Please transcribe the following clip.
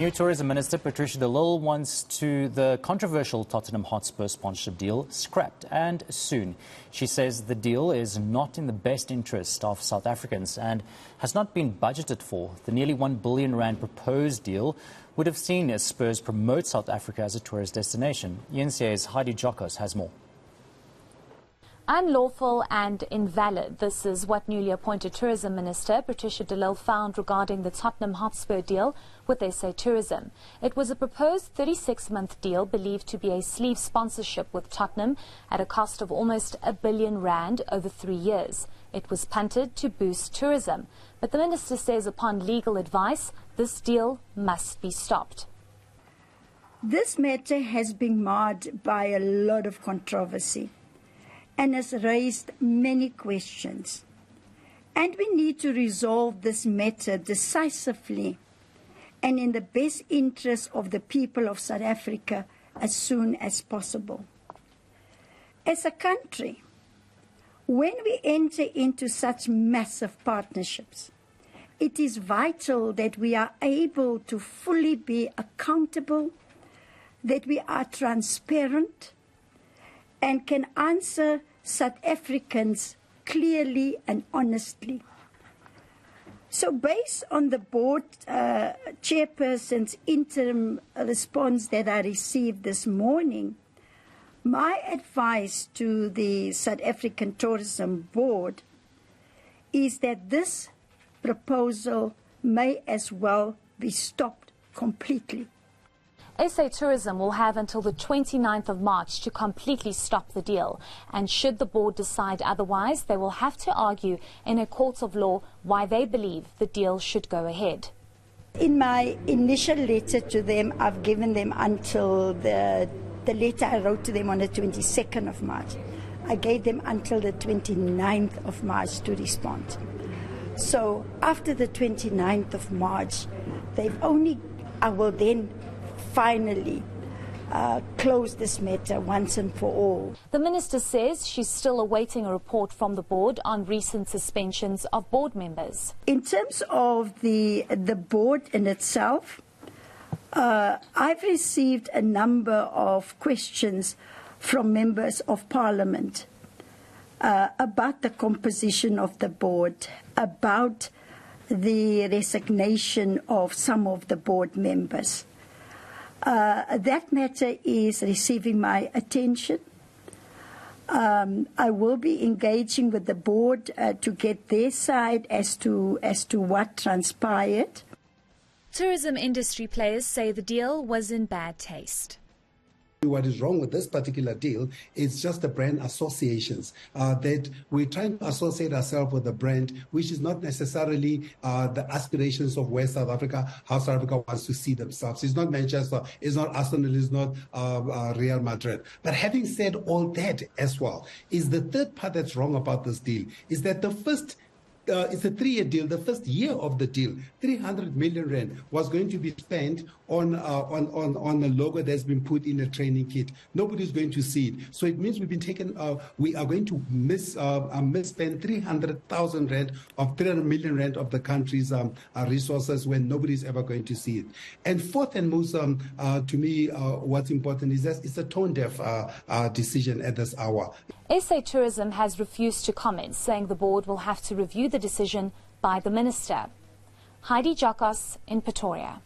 New Tourism Minister Patricia de Lille wants the controversial Tottenham Hotspur sponsorship deal scrapped, and soon. She says the deal is not in the best interest of South Africans and has not been budgeted for. The nearly R1 billion proposed deal would have seen Spurs promote South Africa as a tourist destination. eNCA's Heidi Giokos has more. Unlawful and invalid. This is what newly appointed Tourism Minister Patricia de Lille found regarding the Tottenham Hotspur deal with SA Tourism. It was a proposed 36-month deal believed to be a sleeve sponsorship with Tottenham at a cost of almost R1 billion over 3 years. It was punted to boost tourism, but the minister says upon legal advice, this deal must be stopped. This matter has been marred by a lot of controversy and has raised many questions. And we need to resolve this matter decisively and in the best interest of the people of South Africa as soon as possible. As a country, when we enter into such massive partnerships, it is vital that we are able to fully be accountable, that we are transparent, and can answer South Africans clearly and honestly. So based on the board chairperson's interim response that I received this morning, my advice to the South African Tourism Board is that this proposal may as well be stopped completely. SA Tourism will have until the 29th of March to completely stop the deal. And should the board decide otherwise, they will have to argue in a court of law why they believe the deal should go ahead. In my initial letter to them, I've given them until the letter I wrote to them on the 22nd of March. I gave them until the 29th of March to respond. So after the 29th of March, I will then finally close this matter once and for all. The minister says she's still awaiting a report from the board on recent suspensions of board members. In terms of the board in itself, I've received a number of questions from members of parliament about the composition of the board, about the resignation of some of the board members. That matter is receiving my attention. I will be engaging with the board to get their side as to what transpired. Tourism industry players say the deal was in bad taste. What is wrong with this particular deal is just the brand associations, that we're trying to associate ourselves with a brand which is not necessarily the aspirations of where South Africa, how South Africa wants to see themselves. It's not Manchester, it's not Arsenal, it's not Real Madrid. But having said all that as well, is the third part that's wrong about this deal, is that the first it's a 3-year deal. The first year of the deal, 300 million rand was going to be spent on a logo that's been put in a training kit. Nobody's going to see it. So it means we are going to misspend 300,000 rand of 300 million rand of the country's resources when nobody's ever going to see it. And fourth and most, to me, what's important is that it's a tone-deaf decision at this hour. SA Tourism has refused to comment, saying the board will have to review the decision by the minister. Heidi Giokos in Pretoria.